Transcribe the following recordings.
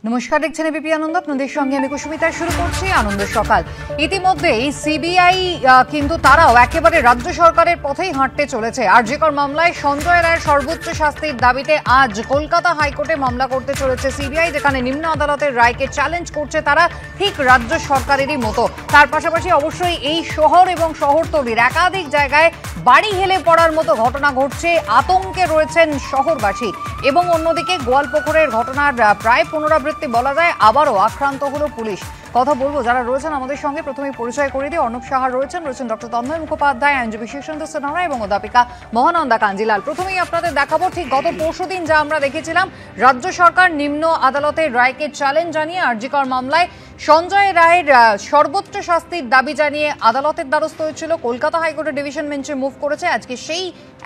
নমস্কার, দেখছেন এবিপি আনন্দ। আপনাদের সঙ্গে আমি কুসুমিতা। শুরু করছি আনন্দ সকাল। ইতিমধ্যেই সিবিআই কিন্তু তারাও একেবারে রাজ্য সরকারের পথেই হাঁটতে চলেছে। আরজিকর মামলায় সঞ্জয় রায়ের সর্বোচ্চ শাস্তির দাবিতে আজ কলকাতা হাইকোর্টে মামলা করতে চলেছে সিবিআই, যেখানে নিম্ন আদালতের রায়কে চ্যালেঞ্জ করছে তারা, ঠিক রাজ্য সরকারেরই মতো। তার পাশাপাশি অবশ্যই এই শহর এবং শহরতলির একাধিক জায়গায় বাড়ি হেলে পড়ার মতো ঘটনা ঘটছে, আতঙ্কে রয়েছেন শহরবাসী। এবং অন্যদিকে গোয়ালপুকুরের ঘটনার প্রায় পুনরাবৃত্তি বলা যায়, আবারও আক্রান্ত হলো পুলিশ। কথা বলবো যারা রয়েছেন আমাদের সঙ্গে। প্রথমে পরিচয় করে দিয়ে অর্ণব সাহা রয়েছেন ডক্টর তন্ময় মুখোপাধ্যায়, আইনজীবী শীর্ষেন্দু সিনহা এবং অধ্যাপিকা মহানন্দা কাঞ্জিলাল। প্রথমেই আপনাদের দেখাবো ঠিক গত পরশুদিন যা আমরা দেখেছিলাম, রাজ্য সরকার নিম্ন আদালতের রায়কে চ্যালেঞ্জ জানিয়ে আরজিকর মামলায় সঞ্জয় রায়ের সর্বোচ্চ শাস্তির দাবি জানিয়ে আদালতের দ্বারস্থ হয়েছিল। কলকাতা হাইকোর্টের ডিভিশন বেঞ্চে মুভ করেছে। আজকে সেই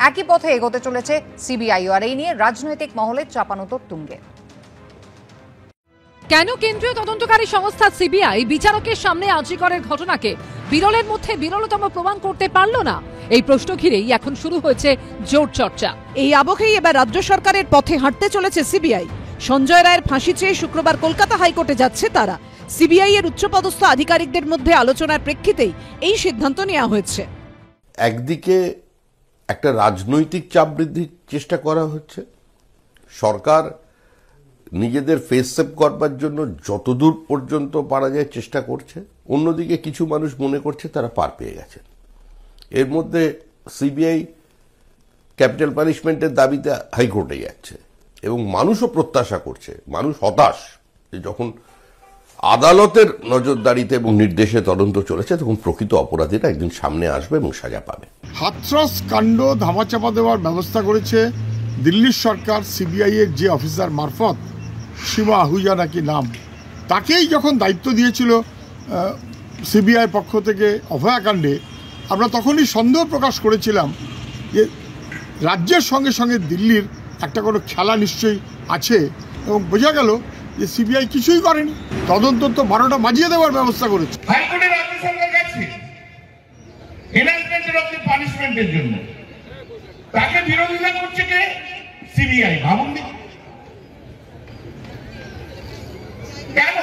একই পথে এগোতে চলেছে সিবিআই। আর এই নিয়ে রাজনৈতিক মহলে চাপানোতর তুঙ্গে। কেন কেন্দ্রীয় তদন্তকারী সংস্থা সিবিআই বিচারকের সামনে আরজিকরের ঘটনাকে বিরলের মধ্যে বিরলতম প্রমাণ করতে পারল না? এই প্রশ্ন ঘিরেই এখন শুরু হয়েছে জোর চর্চা। এই আবহেই এবার রাজ্য সরকারের পথে হাঁটতে চলেছে সিবিআই। সঞ্জয় রায়ের ফাঁসি চেয়ে শুক্রবার কলকাতা হাইকোর্টে যাচ্ছে তারা। সিবিআই এর উচ্চপদস্থ আধিকারিকদের মধ্যে আলোচনার প্রেক্ষিতেই এই সিদ্ধান্ত নেওয়া হয়েছে। একদিকে একটা রাজনৈতিক চাপ বৃদ্ধির চেষ্টা করা হচ্ছে, সরকার নিজেদের ফেস সেভ করবার জন্য যতদূর পর্যন্ত পারা যায় চেষ্টা করছে। অন্যদিকে কিছু মানুষ মনে করছে তারা পার পেয়ে গেছেন। এর মধ্যে সিবিআই ক্যাপিটাল পানিশমেন্টের দাবিতে হাইকোর্টে যাচ্ছে এবং মানুষও প্রত্যাশা করছে, মানুষ হতাশ যে যখন আদালতের নজরদারিতে এবং নির্দেশে তদন্ত চলেছে তখন প্রকৃত অপরাধীরা একদিন সামনে আসবে এবং সাজা পাবে। হাথরস কাণ্ড ধামাচাপা দেওয়ার ব্যবস্থা করেছে দিল্লির সরকার। সিবিআই এর যে অফিসার মারফত, সীমা আহুজা নাকি নাম, তাকেই যখন দায়িত্ব দিয়েছিল সিবিআই পক্ষ থেকে অভয়াকাণ্ডে, আমরা তখনই সন্দেহ প্রকাশ করেছিলাম যে রাজ্যের সঙ্গে সঙ্গে দিল্লির একটা কোনো খেলা নিশ্চয়ই আছে। এবং বোঝা গেল যে সিবিআই কিছুই করেনি, তদন্ত তো 12টা বাজিয়ে দেওয়ার ব্যবস্থা করেছে। হাইকোর্টে রাজ্য সরকার গেছে এনহান্সমেন্ট অফ দি পানিশমেন্টের জন্য, তাকে বিরোধিতা করছে কে? সিবিআই। ভাবুন কেন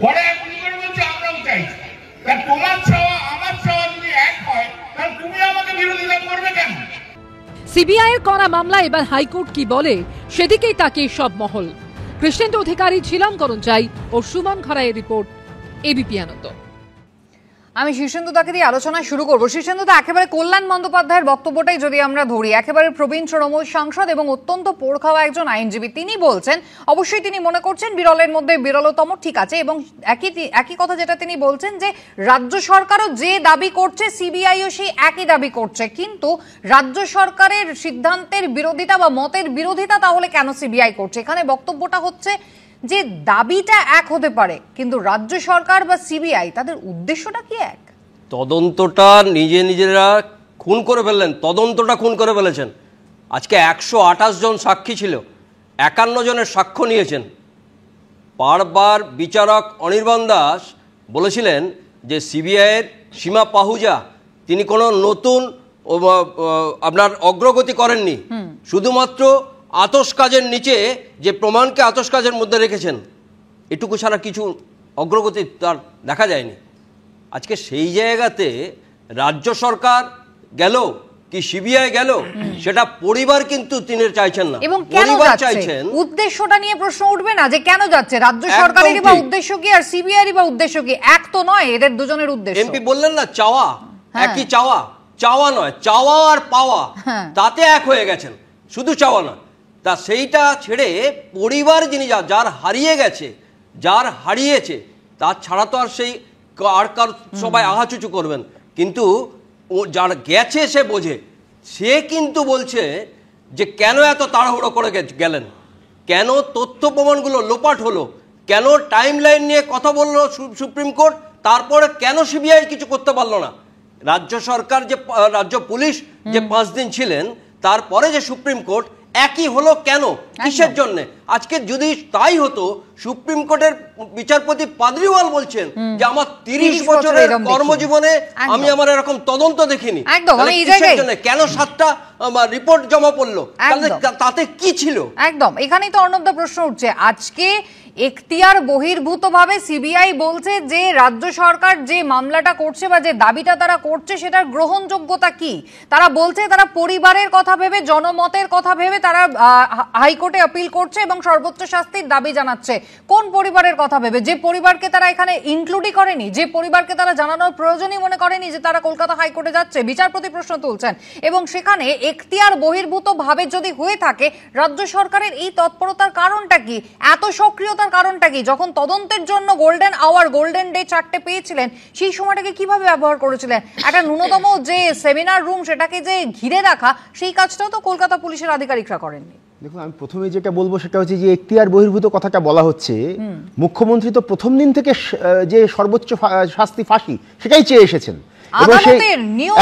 পরে এখনই করে বলছে আমরাও চাইছি। তার তোমার চাওয়া আমার চাওয়া যদি এক হয়, তাহলে তুমি আমাকে বিরোধিতা করবে কেন? সিবিআই এর করা মামলা এবার হাইকোর্ট কি বলে সেদিকেই তাকিয়ে সব মহল। কৃষ্ণেন্দু অধিকারী, ঝিলম করঞ্চাই ও সুমন খরাইয়ের রিপোর্ট, এবিপি আনন্দ। আমি শীর্ষেন্দু তাকে দিয়ে আলোচনা শুরু করবো। শীর্ষেন্দু, একেবারে কল্যাণ বন্দ্যোপাধ্যায়ের বক্তব্যটাই যদি আমরা ধরি, একেবারে প্রবীণ তৃণমূল সাংসদ এবং অত্যন্ত পোড় খাওয়া একজন আইনজীবী, তিনি বলছেন, অবশ্যই তিনি মনে করছেন বিরলের মধ্যে বিরলতম, ঠিক আছে। এবং একই কথা যেটা তিনি বলছেন যে রাজ্য সরকারও যে দাবি করছে সিবিআইও সেই একই দাবি করছে, কিন্তু রাজ্য সরকারের সিদ্ধান্তের বিরোধিতা বা মতের বিরোধিতা তাহলে কেন সিবিআই করছে? এখানে বক্তব্যটা হচ্ছে যে দাবিটা এক হতে পারে, কিন্তু রাজ্য সরকার বা সিবিআই তাদের উদ্দেশ্যটা কি এক? তদন্তটা নিজেরা খুন করে ফেললেন, তদন্তটা খুন করে ফেলেছেন। আজকে 128 জন সাক্ষী ছিল, 51 জনের সাক্ষ্য নিয়েছেন। বারবার বিচারক অনির্বাণ দাস বলেছিলেন যে সিবিআইয়ের সীমা পাহুজা তিনি কোনো নতুন আপনার অগ্রগতি করেননি, শুধুমাত্র আতশ কাজের নিচে যে প্রমাণকে আতশ কাজের মধ্যে রেখেছেন, এটুকু ছাড়া কিছু অগ্রগতি তার দেখা যায়নি। আজকে সেই জায়গাতে রাজ্য সরকার গেল কি সিবিআই গেল, সেটা পরিবার কিন্তু তিনি চাইছেন না। এবং পরিবার চাইছেন উদ্দেশ্যটা নিয়ে প্রশ্ন উঠবে না যে কেন যাচ্ছে? রাজ্য সরকারেরই বা উদ্দেশ্য কি আর সিবিআইয়েরই বা উদ্দেশ্য কি? এক তো নয় এদের দুজনের উদ্দেশ্য। এমপি বললেন না চাওয়া একই, চাওয়া নয়, চাওয়া আর পাওয়া তাতে এক হয়ে গেছেন, শুধু চাওয়া নয়। তা সেইটা ছেড়ে পরিবার যিনি যার হারিয়ে গেছে, যার হারিয়েছে, তার ছাড়া তো আর সেই আর কার সবাই আহাচুচু করবেন, কিন্তু যার গেছে সে বোঝে। সে কিন্তু বলছে যে কেন এত তাড়াহুড়ো করে গেলেন, কেন তথ্য প্রমাণগুলো লোপাট হলো, কেন টাইম লাইন নিয়ে কথা বললো সুপ্রিম কোর্ট, তারপরে কেন সিবিআই কিছু করতে পারলো না। রাজ্য সরকার যে রাজ্য পুলিশ যে 5 দিন ছিলেন, তারপরে যে সুপ্রিম কোর্ট একই হলো কেন, কিসের জন্য? আজকে যদি তাই হতো, সুপ্রিম কোর্টের বিচারপতি পাদ্রিওয়াল বলছেন যে আমার 30 বছরের কর্মজীবনে আমি আমার এরকম তদন্ত দেখিনি। কেন 7টা রিপোর্ট জমা পড়লো, তাতে কি ছিল? একদম এখানেই তো অর্ণবদা প্রশ্ন উঠছে। আজকে এখতিয়ার বহির্ভূতভাবে সিবিআই বলছে যে রাজ্য সরকার যে মামলাটা করছে বা যে দাবিটা তারা করছে সেটার গ্রহণযোগ্যতা কি? তারা বলছে তারা পরিবারের কথা ভেবে, জনমতের কথা ভেবে তারা হাইকোর্টে আপিল করছে এবং সর্বোচ্চ শাস্তির দাবি জানাচ্ছে। কোন পরিবারের কথা ভেবে? যে পরিবারকে তারা এখানে ইনক্লুডই করেনি, যে পরিবারকে তারা জানানোর প্রয়োজনই মনে করেনি যে তারা কলকাতা হাইকোর্টে যাচ্ছে। বিচারপতি প্রশ্ন তুলছেন এবং সেখানে এখতিয়ার বহির্ভূত ভাবে যদি হয়ে থাকে, রাজ্য সরকারের এই তৎপরতার কারণটা কি? এত সক্রিয়তা কারণটা কি? যখন তদন্তের জন্য গোল্ডেন আওয়ার, গোল্ডেন ডে 4টে পেয়েছিলেন, সেই সময়টাকে কিভাবে ব্যবহার করেছিলেন? একটা ন্যূনতম যে সেমিনার রুম সেটাকে যে ঘিরে রাখা, সেই কাজটাও তো কলকাতা পুলিশের আধিকারিকরা করেননি। দেখুন, আমি প্রথমে যেটা বলবো সেটা হচ্ছে যে এখতিয়ার বহির্ভূত কথাটা বলা হচ্ছে, মুখ্যমন্ত্রী তো প্রথম দিন থেকে যে সর্বোচ্চ শাস্তি ফাঁসি সেটাই চেয়ে এসেছেন।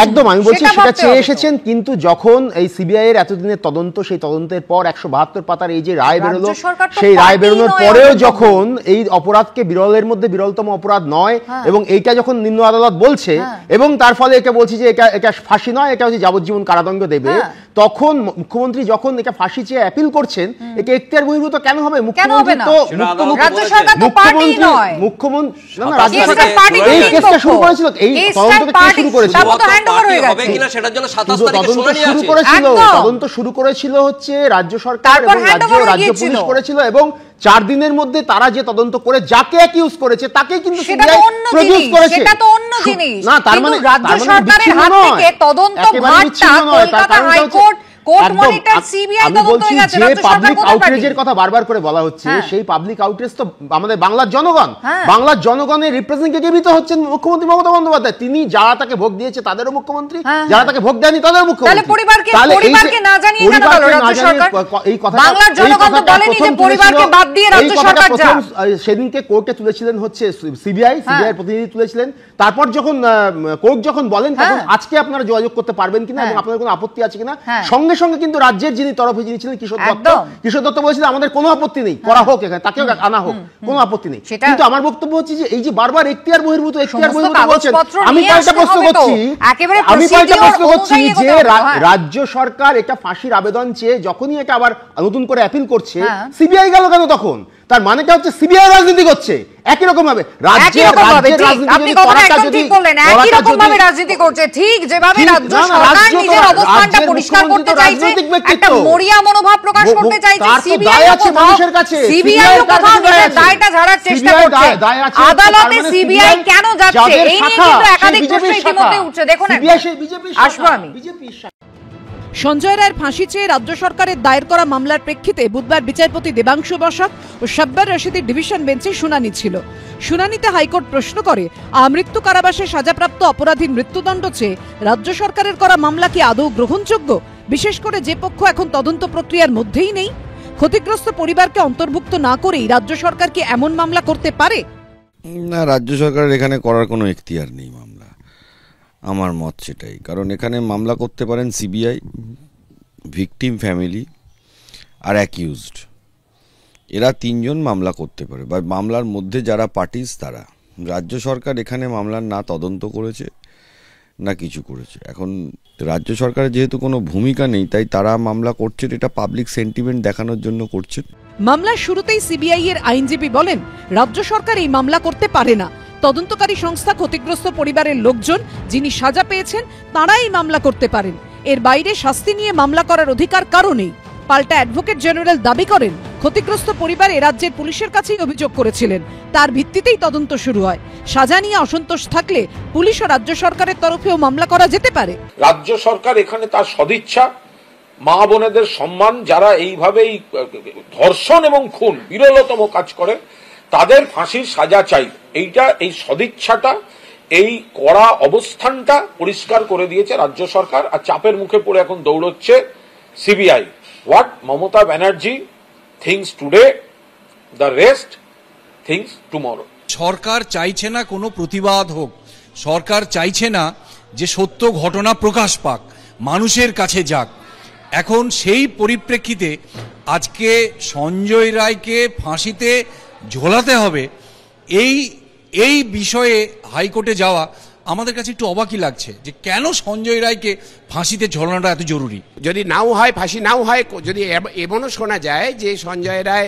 একদম আমি বলছি সেটা চেয়ে এসেছেন, কিন্তু যখন এই সিবিআই এর এতদিনের তদন্ত, সেই তদন্তের পর 172 পাতার এই যে রায় বেরোলো, সেই রায় বেরোনোর পরেও যখন এই অপরাধকে বিরলের মধ্যে বিরলতম অপরাধ নয় এবং এইটা যখন নিম্ন আদালত বলছে এবং তার ফলে এটা বলছে যে এটা ফাঁসি নয়, এটা হচ্ছে যাবজ্জীবন কারাদণ্ড দেবে, তখন মুখ্যমন্ত্রী যখন এটা ফাঁসি চেয়ে অ্যাপিল করছেন, এটা এখতিয়ার বহির্ভূত কেন হবে? মুখ্যমন্ত্রী তো এই কেসটা শুরু করেছিল, এই তদন্তটা তদন্ত শুরু করেছিল হচ্ছে রাজ্য সরকার এবং রাজ্য পুলিশ করেছিল, এবং 4 দিনের মধ্যে তারা যে তদন্ত করে যাকে অ্যাকিউজ করেছে তাকেই কিন্তু সিবিআই প্রডিউস করেছে। সেটা তো অন্য জিনিস। না, তার মানে রাজ্য সরকারের হাত থেকে তদন্ত ভারটা কলকাতা হাইকোর্ট আমি বলছি যে পাবলিক আউটরেজের কথা বারবার করে বলা হচ্ছে, সেই পাবলিক আউটরেজ তো আমাদের বাংলার জনগণ, বাংলার জনগণের রিপ্রেজেন্টেটিভই তো হচ্ছেন মুখ্যমন্ত্রী মমতা বন্দ্যোপাধ্যায়। তিনি যারা তাকে ভোট দিয়েছে তাদেরও মুখ্যমন্ত্রী, যারা তাকে ভোট দেয়নি তাদেরও মুখ্যমন্ত্রী। পরিবারকে না জানিয়ে কেন গেল রাজ্য সরকার? এই কথা বাংলার জনগণ তো বলেনি যে পরিবারকে বাদ দিয়ে রাজ্য সরকার যায়। সেদিনকে কোর্টে তুলেছিলেন হচ্ছে সিবিআই প্রতিনিধি তুলেছিলেন। তারপর যখন কোর্ট যখন বলেন তখন আজকে আপনারা যোগাযোগ করতে পারবেন কিনা এবং আপনাদের কোনো আপত্তি আছে কিনা, সঙ্গে সঙ্গে কিন্তু রাজ্যের যিনি তরফে যিনি ছিলেন কিশোর দত্ত বলেছিলেন আমাদের কোনো আপত্তি নেই, করা হোক, এখানে তাকেও আনা হোক, কোনো আপত্তি নেই। কিন্তু আমার বক্তব্য হচ্ছে যে এই যে বারবার এখতিয়ার বহির্ভূত বলছেন, আমি পাল্টা প্রশ্ন করছি যে রাজ্য সরকার এটা ফাঁসির আবেদন চেয়ে যখনই এটা আবার নতুন করে আপিল করছে, সিবিআই গেল কেন তখন? তার মানেটা হচ্ছে সিবিআই রাজনীতি করছে একই রকম ভাবে, রাজনীতি করছে ঠিক যেভাবে রাজ্য সরকার নিজের অবস্থানটা পরিষ্কার করতে চাইছে, একটা মরিয়া মনোভাব প্রকাশ করতে চাইছে, সিবিআই কোথাও নিজের দায়টা ঝাড়ার চেষ্টা করছে। আদালতে সিবিআই কেন যাচ্ছে এই নিয়ে কিন্তু একাধিক প্রশ্ন ইতিমধ্যে উঠছে। দেখুন, আসবো আমি। সঞ্জয় রায়ের ফাঁসি চেয়ে রাজ্য সরকারের দায়ের করা মামলার প্রেক্ষিতে বুধবার বিচারপতি দেবাংশু বসাক ও শাব্বার রশিদের ডিভিশন বেঞ্চে শুনানি ছিল। শুনানিতে হাইকোর্ট প্রশ্ন করে, আমৃত্যু কারাবাসে সাজাপ্রাপ্ত অপরাধীর মৃত্যুদণ্ড চেয়ে রাজ্য সরকারের করা মামলা কি আদৌ গ্রহণযোগ্য, বিশেষ করে যে পক্ষ এখন তদন্ত প্রক্রিয়ার মধ্যেই নেই? ক্ষতিগ্রস্ত পরিবারকে অন্তর্ভুক্ত না করেই রাজ্য সরকার কি এমন মামলা করতে পারে? না, রাজ্য সরকারের এখানে করার কোনো এখতিয়ার নেই মামলা, আমার মত সেটাই। কারণ এখানে মামলা করতে পারেন সিবিআই, ভিকটিম ফ্যামিলি আর অ্যাকিউজড, এরা 3 জন মামলা করতে পারে, বা মামলার মধ্যে যারা পার্টিস তারা। রাজ্য সরকার এখানে মামলার না তদন্ত করেছে না কিছু করেছে। এখন রাজ্য সরকারের যেহেতু কোনো ভূমিকা নেই, তাই তারা মামলা করছে, এটা পাবলিক সেন্টিমেন্ট দেখানোর জন্য করছে। মামলার শুরুতেই সিবিআই এর আইনজীবী বলেন, রাজ্য সরকার এই মামলা করতে পারে না। তদন্তকারী সংস্থা, ক্ষতিগ্রস্ত পরিবারের লোকজন যিনি সাজা পেয়েছেন তারা এই মামলা করতে পারেন, এর বাইরে শাস্তি নিয়ে মামলা করার অধিকার কারো নেই। পাল্টা অ্যাডভোকেট জেনারেল দাবি করেন, ক্ষতিগ্রস্ত পরিবার এ রাজ্যের পুলিশের কাছেই অভিযোগ করেছিলেন, তার ভিত্তিতেই তদন্ত শুরু হয়। সাজা নিয়ে অসন্তোষ থাকলে পুলিশ ও রাজ্য সরকারের তরফেও মামলা করা যেতে পারে। রাজ্য সরকার এখানে তার সদিচ্ছা, মা বোনেদের সম্মান, যারা এইভাবেই ধর্ষণ এবং খুন বিরলতম কাজ করে তাদের ফাঁসির সাজা চাই, এই সদিচ্ছাটা, এই কড়া অবস্থানটা পরিষ্কার করে দিয়েছে রাজ্য সরকার। আর চাপের মুখে পড়ে এখন দৌড়চ্ছে CBI. What Mamata Banerjee thinks today, the rest thinks tomorrow. সরকার চাইছে না কোনো প্রতিবাদ হোক, সরকার চাইছে না যে সত্য ঘটনা প্রকাশ পাক, মানুষের কাছে যাক। এখন সেই পরিপ্রেক্ষিতে আজকে সঞ্জয় রায়কে ফাঁসিতে ঝোলাতে হবে, এই বিষয়ে হাইকোর্টে যাওয়া আমাদের কাছে একটু অবাকই লাগছে যে কেন সঞ্জয় রায়কে ফাঁসিতে ঝোলানোটা এত জরুরি। যদি নাও হয়, ফাঁসি নাও হয়, যদি এমনও শোনা যায় যে সঞ্জয় রায়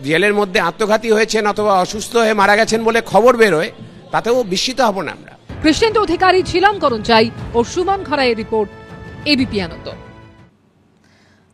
জেলের মধ্যে আত্মঘাতী হয়েছেন অথবা অসুস্থ হয়ে মারা গেছেন বলে খবর বেরোয়, তাতেও বিস্মিত হব না আমরা। কৃষ্ণেন্দু অধিকারী, ছিলাম করঞ্চাই ও সুমন খরাইয়ের রিপোর্ট, এবিপি আনন্দ।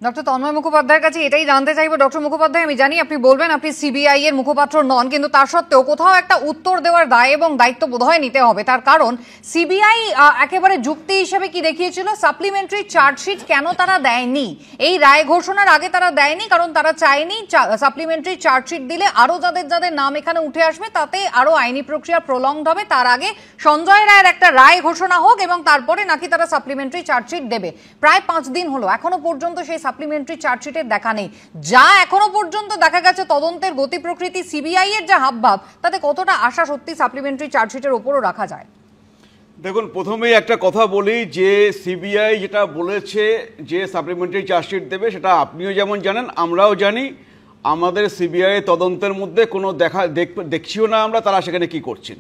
ডক্টর তন্ময় মুখোপাধ্যায়ের কাছে এটাই জানতে চাইবো। ডক্টর মুখোপাধ্যায়, আমি জানি আপনি বলবেন আপনি সিবিআই এর মুখপাত্র নন, কিন্তু তার সত্ত্বেও কোথাও একটা উত্তর দেওয়ার দায় এবং দায়িত্ব বোধহয় নিতে হবে। তার কারণ সিবিআই একেবারে যুক্তি হিসেবে কি দেখিয়েছিল, সাপ্লিমেন্টারি চার্জশিট কেন তারা দেয়নি, এই রায় ঘোষণার আগে তারা দেয়নি কারণ তারা চায়নি সাপ্লিমেন্টারি চার্জশিট দিলে আরো যাদের নাম এখানে উঠে আসবে তাতে আরো আইনি প্রক্রিয়া প্রলংড হবে, তার আগে সঞ্জয় রায়ের একটা রায় ঘোষণা হোক এবং তারপরে নাকি তারা সাপ্লিমেন্টারি চার্জশিট দেবে। প্রায় 5 দিন হলো, এখনো পর্যন্ত সেই সাপ্লিমেন্টারি চার্জশিটের দেখা নেই। যা এখনো পর্যন্ত দেখা গেছে তদন্তের গতি প্রকৃতি, সিবিআই এর যা হাবভাব, তাতে কতটা আশা সত্যি সাপ্লিমেন্টারি চার্জশিটের উপরও রাখা যায়? দেখুন, প্রথমেই একটা কথা বলি যে সিবিআই যেটা বলেছে যে সাপ্লিমেন্টারি চার্জশিট দেবে, সেটা আপনিও যেমন জানেন আমরাও জানি। আমাদের সিবিআই তদন্তের মধ্যে কোনো দেখছিও না আমরা তারা সেখানে কি করছেন।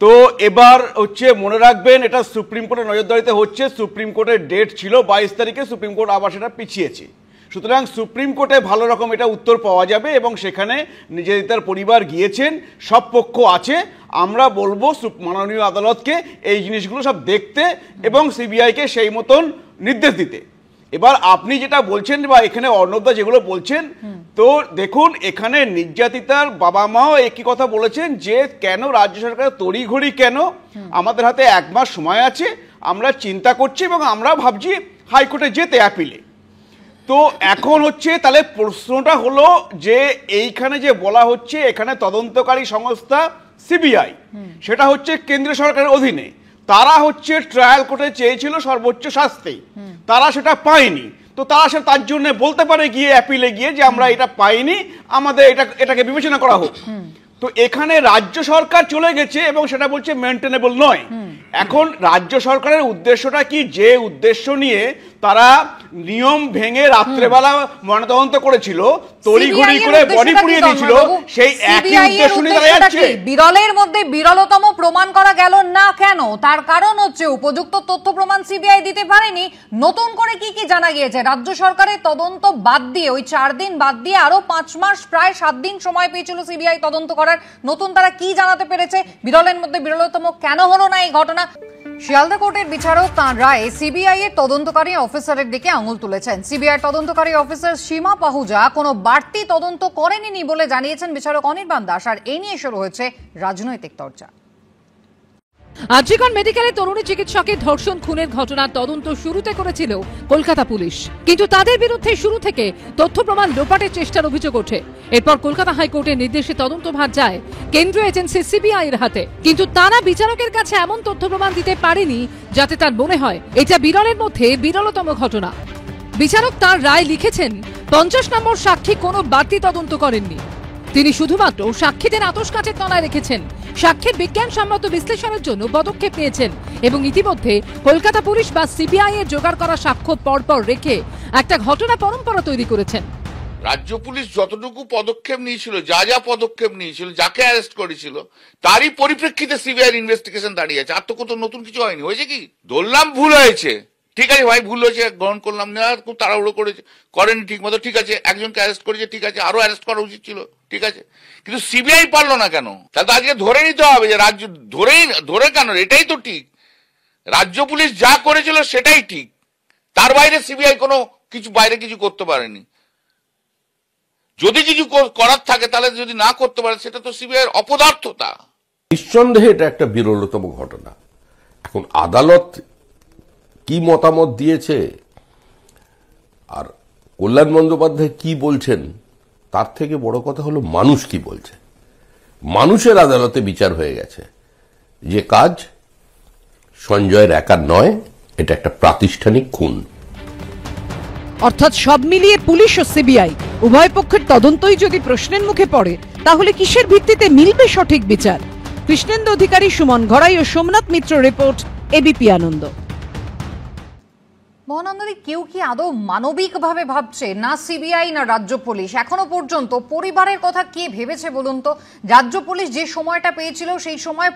তো এবার হচ্ছে মনে রাখবেন, এটা সুপ্রিম কোর্টের নজরদারিতে হচ্ছে। সুপ্রিম কোর্টের ডেট ছিল 22 তারিখে, সুপ্রিম কোর্ট আবার সেটা পিছিয়েছে। সুতরাং সুপ্রিম কোর্টে ভালো রকম এটা উত্তর পাওয়া যাবে এবং সেখানে নিবেদিতার পরিবার গিয়েছেন, সব পক্ষ আছে। আমরা বলবো মাননীয় আদালতকে এই জিনিসগুলো সব দেখতে এবং সিবিআইকে সেই মতন নির্দেশ দিতে। এবার আপনি যেটা বলছেন বা এখানে অর্ণবদা যেগুলো বলছেন, তো দেখুন এখানে নির্যাতিতার বাবা মাও একই কথা বলেছেন যে কেন রাজ্য সরকার তড়িঘড়ি, কেন আমাদের হাতে 1 মাস সময় আছে, আমরা চিন্তা করছি এবং আমরা ভাবছি হাইকোর্টে যেতে অ্যাপিলে। তো এখন হচ্ছে তাহলে প্রশ্নটা হলো যে এইখানে যে বলা হচ্ছে এখানে তদন্তকারী সংস্থা সিবিআই, সেটা হচ্ছে কেন্দ্রীয় সরকারের অধীনে। তারা হচ্ছে ট্রায়াল কোর্টে চেয়েছিল সর্বোচ্চ শাস্তি, তারা সেটা পায়নি। তো তারা সে তার জন্য বলতে পারে গিয়ে অ্যাপিলে গিয়ে যে আমরা এটা পাইনি, আমাদের এটাকে বিবেচনা করা হোক। তো এখানে রাজ্য সরকার চলে গেছে এবং সেটা বলছে মেনটেনেবল নয়। এখন রাজ্য সরকারের উদ্দেশ্যটা কি, যে উদ্দেশ্য নিয়ে তারা নিয়ম ভেঙে রাত্রেবেলা ময়নাতদন্ত করেছিল, তড়িঘড়ি করে বডি পুড়িয়ে দিয়েছিল, সেই একই উদ্দেশ্য নিয়ে তারা যাচ্ছে। বিরলের মধ্যে বিরলতম প্রমাণ করা গেল না কেন? তার কারণ হচ্ছে উপযুক্ত তথ্য প্রমাণ সিবিআই দিতে পারেনি। নতুন করে কি কি জানা গিয়েছে? রাজ্য সরকারের তদন্ত বাদ দিয়ে, ওই 4 দিন বাদ দিয়ে আরো 5 মাস প্রায় 7 দিন সময় পেয়েছিল সিবিআই তদন্ত করার। নতুন তারা কি জানাতে পেরেছে? বিরলের মধ্যে বিরলতম কেন হলো না এই ঘটনা? শিয়ালদা কোর্টের বিচারক তাঁর রায়ে সিবিআই এর তদন্তকারী অফিসারের দিকে আঙুল তুলেছেন। সিবিআই তদন্তকারী অফিসার সীমা পাহুজা কোনো বাড়তি তদন্ত করেননি বলে জানিয়েছেন বিচারক অনির্বাণ দাস। আর এই নিয়ে শুরু হয়েছে রাজনৈতিক চর্চা। আরজিকর মেডিকেলে তরুণী চিকিৎসকের ধর্ষণ খুনের ঘটনার তদন্ত শুরুতে করেছিল কলকাতা পুলিশ, কিন্তু তাদের বিরুদ্ধে শুরু থেকে তথ্য প্রমাণ লোপাটের চেষ্টার অভিযোগ ওঠে। এরপর কলকাতা হাইকোর্টের নির্দেশে তদন্তভার যায় কেন্দ্রীয় এজেন্সি সিবিআই এর হাতে, কিন্তু তারা বিচারকের কাছে এমন তথ্য প্রমাণ দিতে পারেনি যাতে তার মনে হয় এটা বিরলের মধ্যে বিরলতম ঘটনা। বিচারক তার রায় লিখেছেন 50 নম্বর সাক্ষী কোনো বাড়তি তদন্ত করেননি। তিনি শুধুমাত্র সাক্ষীদের আতশ কাচের তলায় রেখেছেন, সাক্ষীর বিজ্ঞানসম্মত বিশ্লেষণের জন্য পদক্ষেপ নিয়েছেন এবং ইতিমধ্যে কলকাতা পুলিশ বা সিবিআই এর জোগাড় করা সাক্ষ্য পরপর রেখে একটা ঘটনা পরম্পরা তৈরি করেছেন। রাজ্য পুলিশ যতটুকু পদক্ষেপ নিয়েছিল, যা পদক্ষেপ নিয়েছিল, যাকে অ্যারেস্ট করেছিল, তারই পরিপ্রেক্ষিতে সিবিআই ইনভেস্টিগেশন দাঁড়িয়ে আছে। আর তো কত নতুন কিছু হয়নি। হয়েছে কি, ধরলাম ভুল হয়েছে, ঠিক আছে ভাই, ভুল হয়েছে, গ্রহণ করলাম না, খুব তাড়াহুড়ো করেনি ঠিক মতো, ঠিক আছে, একজনকে অ্যারেস্ট করেছে, ঠিক আছে, আরো অ্যারেস্ট করা উচিত ছিল, ঠিক আছে, কিন্তু সিবিআই পারলো না কেন? তাহলে আজকে ধরে নিতে হবে যে রাজ্য ধরে কেন? এটাই তো ঠিক, রাজ্য পুলিশ যা করেছিল সেটাই ঠিক, তার বাইরে সিবিআই কোনো বাইরে কিছু করতে পারেনি। যদি কিছু করার থাকে তাহলে যদি না করতে পারে সেটা তো সিবিআই অপদার্থতা। নিঃসন্দেহে এটা একটা বিরলতম ঘটনা। এখন আদালত কি মতামত দিয়েছে আর কল্যাণ বন্দ্যোপাধ্যায় কি বলছেন, তার থেকে বড় কথা হলো মানুষ কি বলছে। মানুষের আদালতে বিচার হয়ে গেছে যে কাজ সঞ্জয়ের একার নয়, এটা একটা প্রাতিষ্ঠানিক খুন। অর্থাৎ সব মিলিয়ে পুলিশ ও সিবিআই উভয় পক্ষের তদন্তই যদি প্রশ্নের মুখে পড়ে, তাহলে কিসের ভিত্তিতে মিলবে সঠিক বিচার? কৃষ্ণেন্দু অধিকারী, সুমন ঘরাই ও সোমনাথ মিত্র রিপোর্ট, এবিপি আনন্দ। মহানন্দাদি, কেউ কি আদৌ মানবিকভাবে ভাবছে? না সিবিআই না রাজ্য পুলিশ। এখনো পর্যন্ত পরিবারের কথা কে ভেবেছে বলুন তো? রাজ্য পুলিশ যে সময়টা পেয়েছিল সেই সময়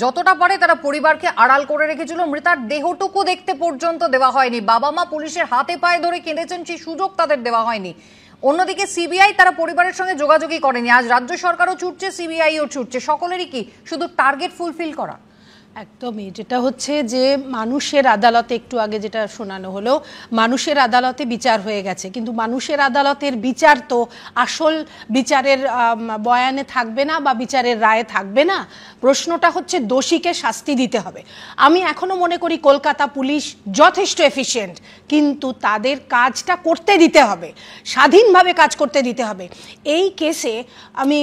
যতটা পারে তারা পরিবারকে আড়াল করে রেখেছিল, মৃতার দেহটুকু দেখতে পর্যন্ত দেওয়া হয়নি। বাবা মা পুলিশের হাতে পায়ে ধরে কেঁদেছেন, সেই সুযোগ তাদের দেওয়া হয়নি। অন্যদিকে সিবিআই তারা পরিবারের সঙ্গে যোগাযোগই করেনি। আজ রাজ্য সরকারও ছুটছে, সিবিআইও ছুটছে, সকলেরই কি শুধু টার্গেট ফুলফিল করা? একদমই, যেটা হচ্ছে যে মানুষের আদালতে, একটু আগে যেটা শোনানো হলো, মানুষের আদালতে বিচার হয়ে গেছে, কিন্তু মানুষের আদালতের বিচার তো আসল বিচারের বয়ানে থাকবে না বা বিচারের রায়ে থাকবে না। প্রশ্নটা হচ্ছে দোষীকে শাস্তি দিতে হবে। আমি এখনো মনে করি কলকাতা পুলিশ যথেষ্ট এফিশিয়েন্ট, কিন্তু তাদের কাজটা করতে দিতে হবে, স্বাধীনভাবে কাজ করতে দিতে হবে। এই কেসে আমি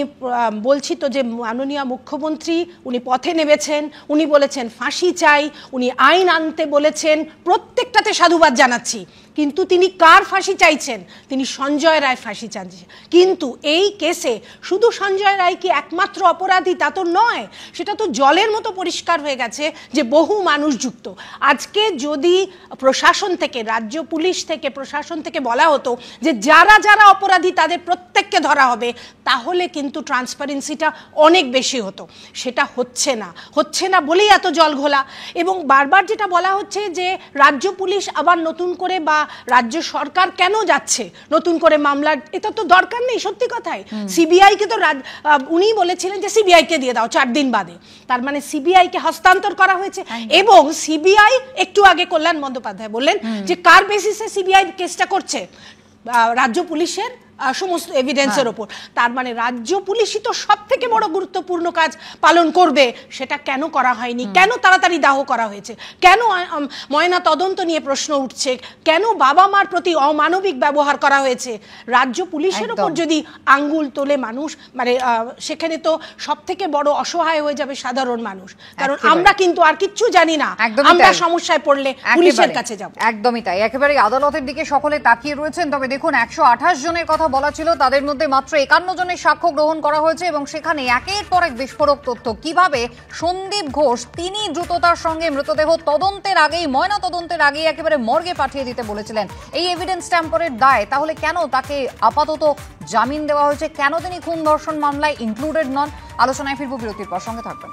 বলছি তো যে মাননীয় মুখ্যমন্ত্রী উনি পথে নেমেছেন, উনি বলেছেন ফাঁসি চাই, উনি আইন আনতে বলেছেন, প্রত্যেকটাতে সাধুবাদ জানাচ্ছি। কিন্তু তিনি কার ফাঁসি চাইছেন? তিনি সঞ্জয় রায় ফাঁসি চাইছেন। কিন্তু এই কেসে শুধু সঞ্জয় রায় কি একমাত্র অপরাধী তা তো নয়, সেটা তো জলের মতো পরিষ্কার হয়ে গেছে যে বহু মানুষ যুক্ত। আজকে যদি প্রশাসন থেকে, রাজ্য পুলিশ থেকে, প্রশাসন থেকে বলা হতো যে যারা যারা অপরাধী তাদের প্রত্যেককে ধরা হবে, তাহলে কিন্তু ট্রান্সপারেন্সিটা অনেক বেশি হতো। সেটা হচ্ছে না বলেই এত জল ঘোলা। এবং বারবার যেটা বলা হচ্ছে যে রাজ্য পুলিশ আবার নতুন করে বা রাজ্য সরকার কেন যাচ্ছে নতুন করে মামলা, এটা তো দরকার নেই। সত্যি কথাই সিবিআই কে তো উনি বলেছিলেন যে সিবিআই কে দিয়ে দাও 4 দিন বাদে, তার মানে সিবিআই কে হস্তান্তর করা হয়েছে। এবং সিবিআই, একটু আগে কল্যাণ বন্দ্যোপাধ্যায় বললেন যে কার বেসিসে সিবিআই কেসটা করছে, রাজ্য পুলিশের সমস্ত এভিডেন্সের ওপর। তার মানে রাজ্য পুলিশই তো সব থেকে বড় গুরুত্বপূর্ণ কাজ পালন করবে। সেটা কেন করা হয়নি? কেন তাড়াতাড়ি দাহ করা হয়েছে? কেন ময়না তদন্ত নিয়ে প্রশ্ন উঠছে? কেন বাবা মার প্রতি অমানবিক ব্যবহার করা হয়েছে? রাজ্য পুলিশের ওপর যদি আঙ্গুল তোলে মানুষ, মানে সেখানে তো সব থেকে বড় অসহায় হয়ে যাবে সাধারণ মানুষ। কারণ আমরা কিন্তু আর কিচ্ছু জানি না, আমরা সমস্যায় পড়লে পুলিশের কাছে যাব। একদমই তাই, একেবারে আদালতের দিকে সকলে তাকিয়ে রয়েছেন। তবে দেখুন, 128 জনের কথা বলা ছিল, তাদের মধ্যে মাত্র 51 জনের সাক্ষ্য গ্রহণ করা হয়েছে এবং সেখানে একের পর এক বিস্ফোরক তথ্য। কিভাবে সন্দীপ ঘোষ তিনি দ্রুততার সঙ্গে মৃতদেহ তদন্তের আগেই, ময়না তদন্তের আগেই একেবারে মর্গে পাঠিয়ে দিতে বলেছিলেন। এই এভিডেন্স ট্যাম্পারের দায়, তাহলে কেন তাকে আপাতত জামিন দেওয়া হয়েছে? কেন তিনি খুন ধর্ষণ মামলায় ইনক্লুডেড নন? আলোচনায় ফিরবো বিরতির পর, সঙ্গে থাকবেন।